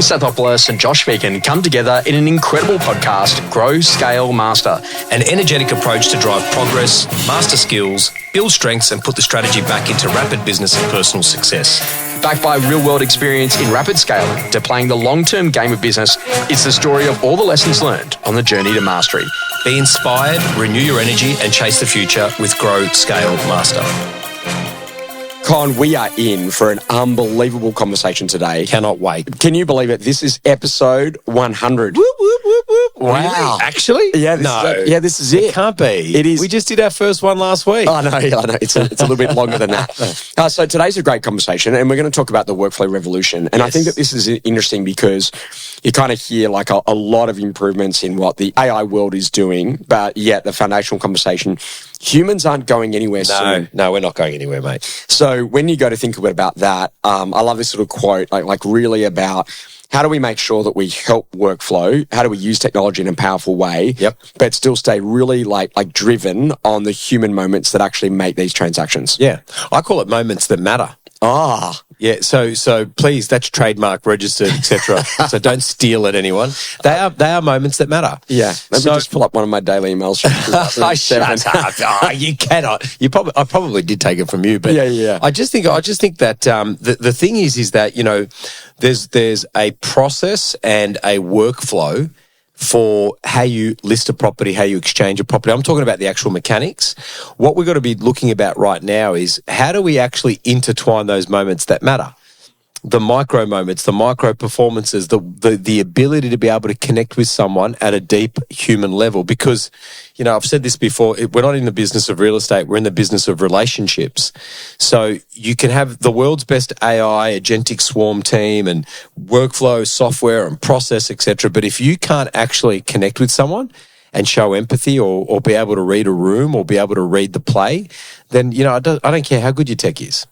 Stathopoulos and Josh Phegan come together in an incredible podcast, Grow, Scale, Master. An energetic approach to drive progress, master skills, build strengths and put the strategy back into rapid business and personal success. Backed by real-world experience in rapid scaling to playing the long-term game of business, it's the story of all the lessons learned on the journey to mastery. Be inspired, renew your energy and chase the future with Grow, Scale, Master. Con, we are in for an unbelievable conversation today. Cannot wait. Can you believe it? This is episode 100. Whoop, whoop, whoop, whoop. Wow. Really? Actually? Yeah, this is it. It can't be. It is. We just did our first one last week. I know. It's a little bit longer than that. So today's a great conversation, and we're going to talk about the workflow revolution. And I think that this is interesting because you kind of hear like a lot of improvements in what the AI world is doing, but yet the foundational conversation, humans aren't going anywhere soon. No, we're not going anywhere, mate. So when you go to think about that, I love this little quote, like really about how do we make sure that we help workflow? How do we use technology in a powerful way? Yep. But still stay really like driven on the human moments that actually make these transactions. Yeah. I call it moments that matter. Ah. Yeah, so please, that's trademark registered, etc. So don't steal it, anyone. They are moments that matter. Yeah. Let me just pull up one of my daily emails. Shut up. Oh, you cannot. I probably did take it from you, but yeah. I just think that the thing is that, you know, there's a process and a workflow for how you list a property, how you exchange a property. I'm talking about the actual mechanics. What we've got to be looking about right now is how do we actually intertwine those moments that matter? The micro moments, the micro performances, the ability to be able to connect with someone at a deep human level. Because, you know, I've said this before, we're not in the business of real estate, we're in the business of relationships. So you can have the world's best AI, agentic swarm team and workflow software and process, etc. But if you can't actually connect with someone and show empathy or be able to read a room or be able to read the play, then, you know, I don't care how good your tech is.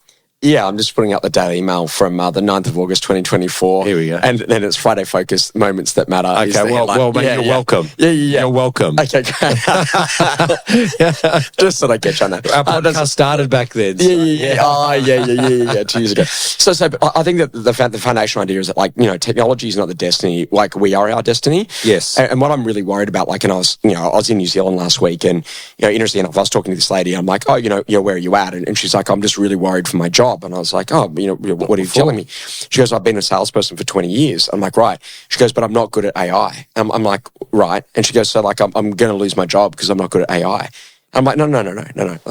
Yeah, I'm just putting up the daily email from the 9th of August, 2024. Here we go. And then it's Friday Focus, Moments That Matter. Okay, well, mate, you're welcome. Yeah. You're welcome. Okay, great. Just so I get you on that. Our podcast started back then. So. Yeah. Oh, yeah, 2 years ago. So I think that the foundational idea is that, like, you know, technology is not the destiny, like we are our destiny. Yes. And what I'm really worried about, like, and I was in New Zealand last week, and, you know, interestingly enough, I was talking to this lady, and I'm like, oh, you know, where are you at? And she's like, I'm just really worried for my job. And I was like, oh, you know, what are you telling me? She goes, I've been a salesperson for 20 years. I'm like, right. She goes, but I'm not good at AI. I'm like, right. And she goes, so like, I'm going to lose my job because I'm not good at AI. I'm like, no.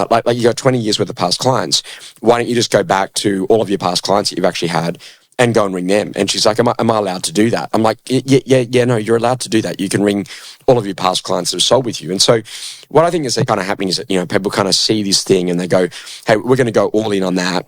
Like you got 20 years worth of past clients. Why don't you just go back to all of your past clients that you've actually had and go and ring them? And she's like, am I allowed to do that? I'm like, yeah, no, you're allowed to do that. You can ring all of your past clients that have sold with you. And so what I think is kind of happening is that, you know, people kind of see this thing and they go, hey, we're going to go all in on that.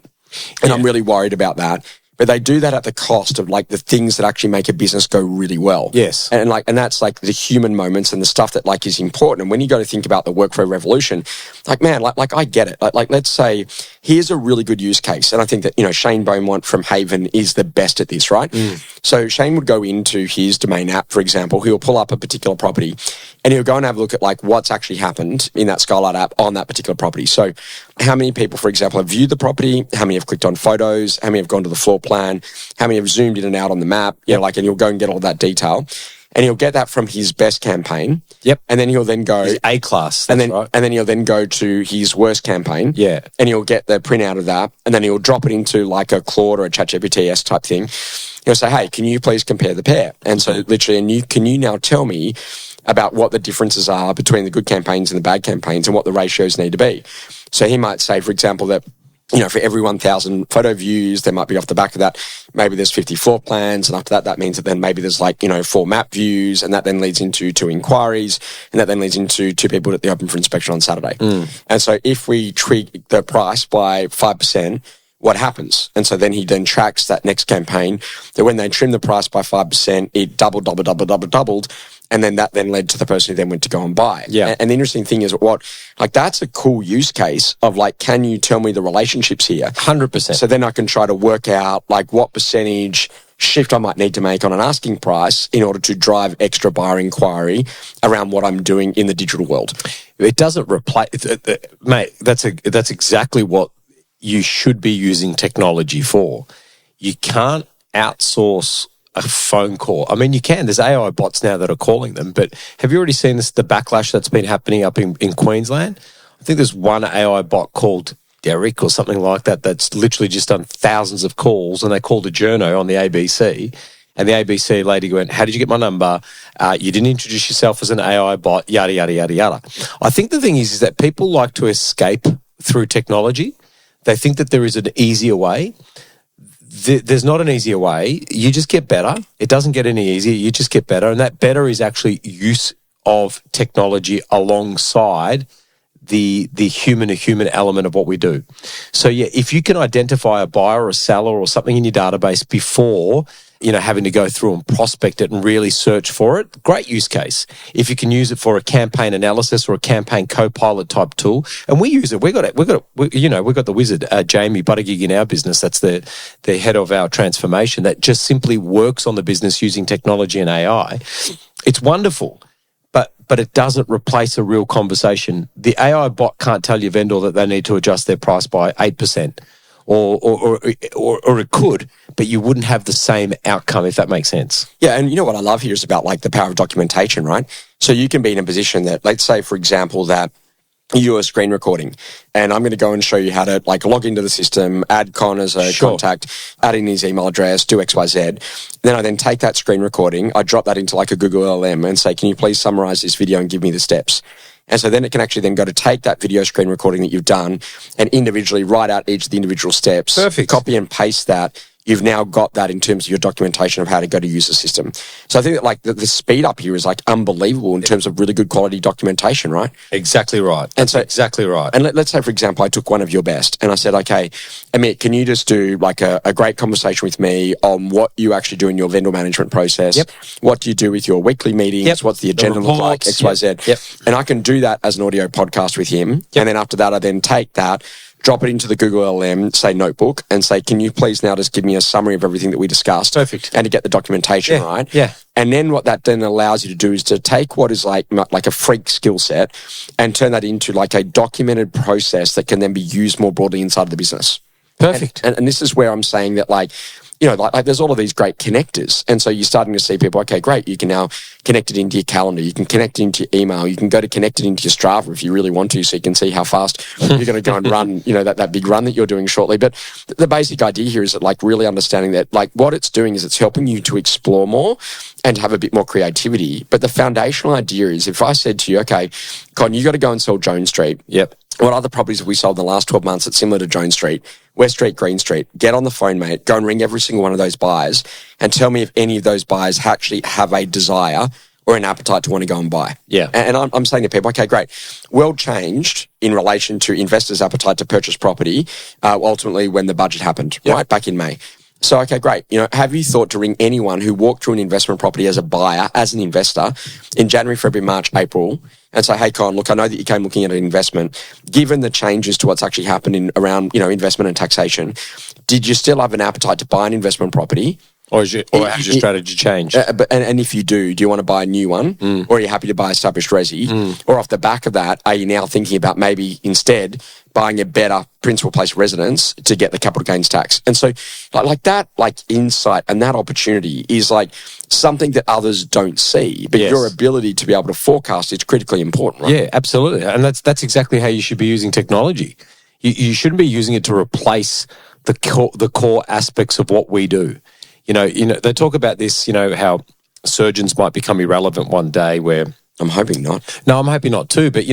And I'm really worried about that. But they do that at the cost of like the things that actually make a business go really well. Yes. And that's like the human moments and the stuff that like is important. And when you go to think about the workflow revolution, like, man, like I get it. Like let's say here's a really good use case. And I think that, you know, Shane Beaumont from Haven is the best at this, right? So Shane would go into his domain app, for example, he'll pull up a particular property and he'll go and have a look at like what's actually happened in that Skylight app on that particular property. So how many people, for example, have viewed the property? How many have clicked on photos? How many have gone to the floor plan? How many have zoomed in and out on the map? You know, like, and you'll go and get all that detail. And he'll get that from his best campaign. Yep. And then he'll then go... His A-class, and then, right. And then he'll then go to his worst campaign. Yeah. And he'll get the printout of that. And then he'll drop it into like a Claude or a ChatGPT type thing. He'll say, hey, can you please compare the pair? And so literally, can you now tell me about what the differences are between the good campaigns and the bad campaigns and what the ratios need to be? So he might say, for example, that, you know, for every 1,000 photo views, there might be off the back of that, maybe there's 50 floor plans. And after that, that means that then maybe there's like, you know, 4 map views. And that then leads into 2 inquiries. And that then leads into 2 people at the open for inspection on Saturday. And so if we tweak the price by 5%, what happens? And so then he then tracks that next campaign that when they trim the price by 5%, it doubled. And then that then led to the person who then went to go and buy. Yeah. And the interesting thing is that's a cool use case of like, can you tell me the relationships here? 100%. So then I can try to work out like what percentage shift I might need to make on an asking price in order to drive extra buyer inquiry around what I'm doing in the digital world. It doesn't replace, mate, that's exactly what you should be using technology for. You can't outsource a phone call. I mean, you can. There's AI bots now that are calling them, but have you already seen the backlash that's been happening up in Queensland? I think there's one AI bot called Derek or something like that that's literally just done thousands of calls, and they called a journo on the ABC, and the ABC lady went, how did you get my number? You didn't introduce yourself as an AI bot, yada, yada, yada, yada. I think the thing is that people like to escape through technology. They think that there is an easier way. There's not an easier way. You just get better. It doesn't get any easier. You just get better. And that better is actually use of technology alongside the human-to-human element of what we do. So, yeah, if you can identify a buyer or a seller or something in your database before, having to go through and prospect it and really search for it, great use case. If you can use it for a campaign analysis or a campaign co-pilot type tool, and we use it. We've got the wizard, Jamie Buttigieg in our business. That's the head of our transformation that just simply works on the business using technology and AI. It's wonderful. But it doesn't replace a real conversation. The AI bot can't tell your vendor that they need to adjust their price by 8%, or it could, but you wouldn't have the same outcome, if that makes sense. Yeah, and you know what I love here is about like the power of documentation, right? So you can be in a position that, let's say, for example, that you are screen recording, and I'm going to go and show you how to like log into the system, add Con as a contact, add in his email address, do XYZ. Then I then take that screen recording, I drop that into like a Google LLM and say, can you please summarize this video and give me the steps? And so then it can actually then go to take that video screen recording that you've done and individually write out each of the individual steps. Perfect. Copy and paste that. You've now got that in terms of your documentation of how to go to use the system. So I think that like the speed up here is like unbelievable in terms of really good quality documentation, right? Exactly right. And so exactly right. And let's say, for example, I took one of your best and I said, okay, Amit, can you just do like a great conversation with me on what you actually do in your vendor management process? Yep. What do you do with your weekly meetings? Yep. What's the agenda look like? XYZ. Yep. And I can do that as an audio podcast with him. Yep. And then after that, I then take that, drop it into the Google LLM, say notebook, and say, can you please now just give me a summary of everything that we discussed? Perfect. And to get the documentation right. Yeah. And then what that then allows you to do is to take what is like a freak skill set and turn that into like a documented process that can then be used more broadly inside of the business. Perfect. And this is where I'm saying that like there's all of these great connectors. And so you're starting to see people, okay, great. You can now connect it into your calendar. You can connect it into your email. You can go to connect it into your Strava if you really want to, so you can see how fast you're going to go and run, that big run that you're doing shortly. But the basic idea here is that like really understanding that like what it's doing is it's helping you to explore more and to have a bit more creativity. But the foundational idea is if I said to you, okay, Con, you got to go and sell Jones Street. Yep. What other properties have we sold in the last 12 months that's similar to Jones Street, West Street, Green Street? Get on the phone, mate. Go and ring every single one of those buyers and tell me if any of those buyers actually have a desire or an appetite to want to go and buy. Yeah. And I'm saying to people, okay, great. World changed in relation to investors' appetite to purchase property ultimately when the budget happened, right, back in May. So, okay, great. Have you thought to ring anyone who walked through an investment property as a buyer, as an investor, in January, February, March, April, and say, hey, Con, look, I know that you came looking at an investment. Given the changes to what's actually happened around investment and taxation, did you still have an appetite to buy an investment property? Or has your strategy changed? And if you do you want to buy a new one? Or are you happy to buy established resi? Or off the back of that, are you now thinking about maybe instead buying a better principal place residence to get the capital gains tax? And so like that, like insight and that opportunity is like something that others don't see. But your ability to be able to forecast is critically important, right? Yeah, absolutely. And that's exactly how you should be using technology. You shouldn't be using it to replace the core aspects of what we do. They talk about this, how surgeons might become irrelevant one day where... I'm hoping not. No, I'm hoping not too. But,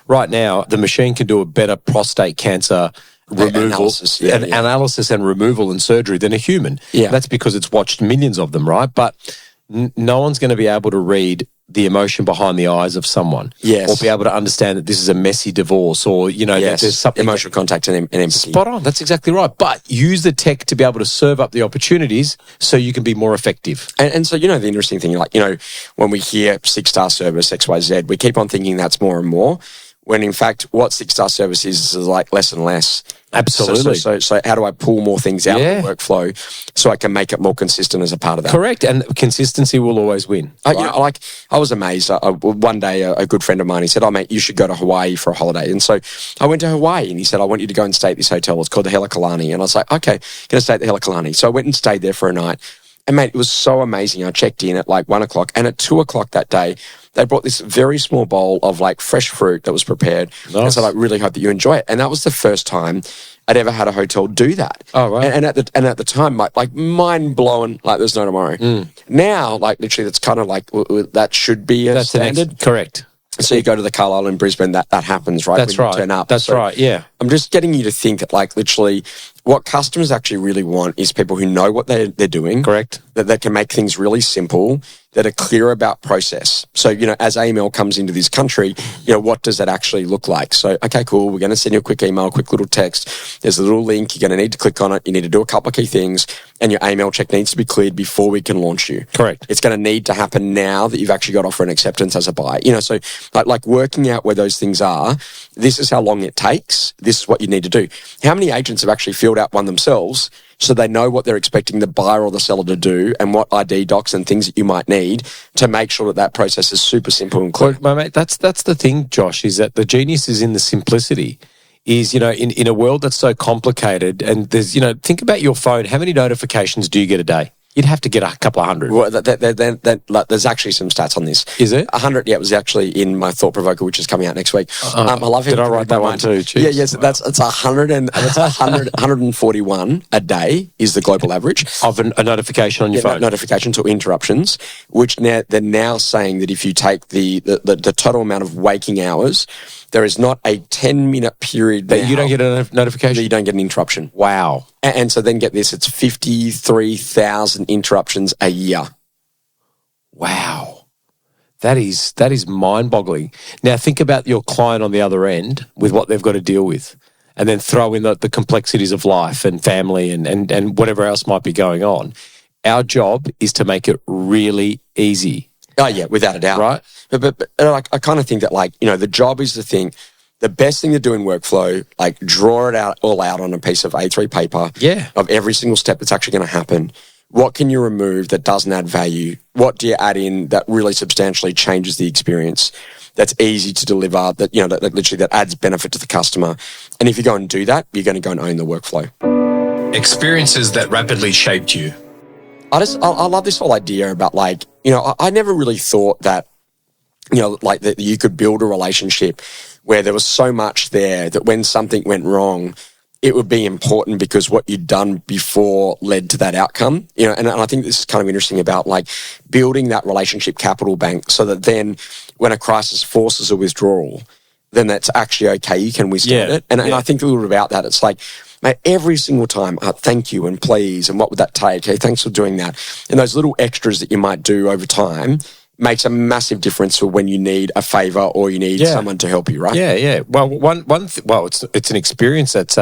right now, the machine can do a better prostate cancer removal, analysis and removal and surgery than a human. Yeah. That's because it's watched millions of them, right? But no one's going to be able to read the emotion behind the eyes of someone. Yes. Or be able to understand that this is a messy divorce or, that there's something... Emotional contact and empathy. Spot on. That's exactly right. But use the tech to be able to serve up the opportunities so you can be more effective. And so, the interesting thing, when we hear 6-star service, XYZ, we keep on thinking that's more and more. when in fact what 6-star service is like less and less. Absolutely. So how do I pull more things out of the workflow so I can make it more consistent as a part of that? Correct. And consistency will always win. You know, I was amazed. One day, a good friend of mine, he said, "Oh, mate, you should go to Hawaii for a holiday." And so I went to Hawaii, and he said, "I want you to go and stay at this hotel. It's called the Helekalani." And I was like, "Okay, going to stay at the Helekalani." So I went and stayed there for a night. And mate, it was so amazing. I checked in at like 1:00, and at 2:00 that day, they brought this very small bowl of like fresh fruit that was prepared. Nice. And so I really hope that you enjoy it. And that was the first time I'd ever had a hotel do that. Oh, right. And at the time, like mind blowing, like there's no tomorrow. Now, like literally, that's kind of like that should be a standard. Correct. So you go to the Carlisle in Brisbane, that happens, right? That's right. Turn up. That's right. Yeah. I'm just getting you to think that, like, literally, what customers actually really want is people who know what they're doing. Correct. That can make things really simple, that are clear about process. So, you know, as email comes into this country, you know, what does that actually look like? So, okay, cool. We're going to send you a quick email, a quick little text. There's a little link. You're going to need to click on it. You need to do a couple of key things, and your email check needs to be cleared before we can launch you. Correct. It's going to need to happen now that you've actually got offer and acceptance as a buyer. You know, so like working out where those things are, this is how long it takes. This is what you need to do. How many agents have actually filled out one themselves so they know what they're expecting the buyer or the seller to do and what ID docs and things that you might need to make sure that process is super simple and clear? Well, mate, that's the thing, Josh, is that the genius is in the simplicity. Is, you know, in a world that's so complicated, and there's, you know, think about your phone. How many notifications do you get a day? You'd have to get a couple of hundred. Well, there's actually some stats on this. Is it? 100, yeah, it was actually in my Thought Provoker, which is coming out next week. I love it. Did I write that one too? Jeez. Yeah, yes, wow. It's 141 a day is the global average. Of a notification on your phone. Notifications or interruptions, which now they're now saying that if you take the total amount of waking hours, there is not a 10-minute period that you don't get a notification? That you don't get an interruption. Wow. And so then get this, it's 53,000 interruptions a year. Wow. That is mind-boggling. Now think about your client on the other end with what they've got to deal with, and then throw in the complexities of life and family and whatever else might be going on. Our job is to make it really easy. Oh, yeah, without a doubt. Right? But I kind of think that, like, you know, the job is the thing. The best thing to do in workflow, like, draw it all out on a piece of A3 paper of every single step that's actually going to happen. What can you remove that doesn't add value? What do you add in that really substantially changes the experience, that's easy to deliver, that, you know, that literally that adds benefit to the customer? And if you go and do that, you're going to go and own the workflow. Experiences that rapidly shaped you. I love this whole idea about, like, you know, I never really thought that, you know, like that you could build a relationship where there was so much there that when something went wrong, it would be important because what you'd done before led to that outcome. You know, and I think this is kind of interesting about, like, building that relationship capital bank so that then when a crisis forces a withdrawal, then that's actually okay. You can withstand it. And I think a little bit about that. It's like, mate, every single time, thank you and please, and what would that take? Hey, thanks for doing that. And those little extras that you might do over time makes a massive difference for when you need a favour or you need someone to help you, right? Yeah, yeah. Well, it's an experience that's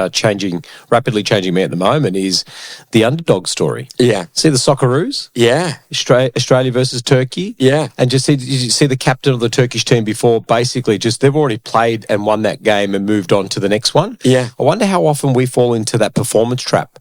rapidly changing me at the moment is the underdog story. Yeah. See the Socceroos? Yeah. Australia versus Turkey? Yeah. And just see the captain of the Turkish team before, basically just they've already played and won that game and moved on to the next one. Yeah. I wonder how often we fall into that performance trap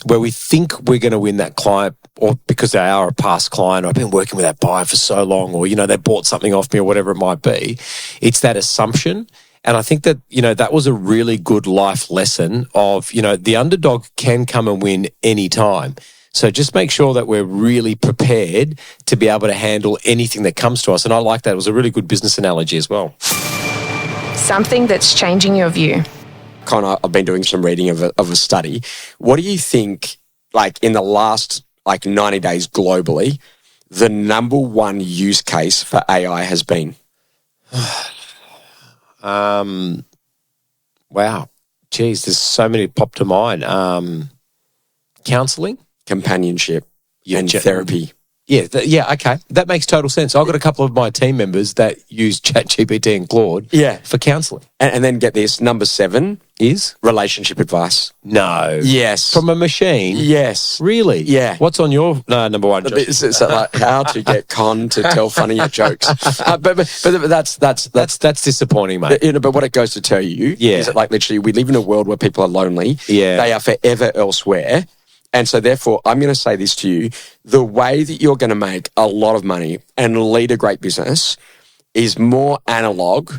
where we think we're going to win that client, or because they are a past client, or I've been working with that buyer for so long, or, you know, they bought something off me or whatever it might be. It's that assumption. And I think that, you know, that was a really good life lesson of, you know, the underdog can come and win any time. So just make sure that we're really prepared to be able to handle anything that comes to us. And I like that. It was a really good business analogy as well. Something that's changing your view. Connor, I've been doing some reading of a study. What do you think, like, in the last, like, 90 days globally, the number one use case for AI has been? Wow. Geez, there's so many pop to mind. Counselling? Companionship and therapy. Yeah, okay. That makes total sense. I've got a couple of my team members that use ChatGPT and Claude for counselling. And then get this, number 7 Is? relationship advice. No. Yes. From a machine? Yes. Really? Yeah. What's on your number 1, Josh? It's like how to get Con to tell funnier jokes. But That's disappointing, mate. but what it goes to tell you is that, like, literally, we live in a world where people are lonely. Yeah. They are forever elsewhere. And so, therefore, I'm going to say this to you. The way that you're going to make a lot of money and lead a great business is more analog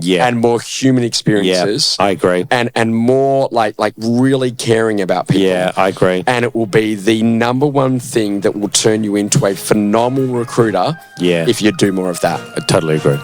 and more human experiences. Yeah, I agree. And more like really caring about people. Yeah, I agree. And it will be the number one thing that will turn you into a phenomenal recruiter if you do more of that. I totally agree.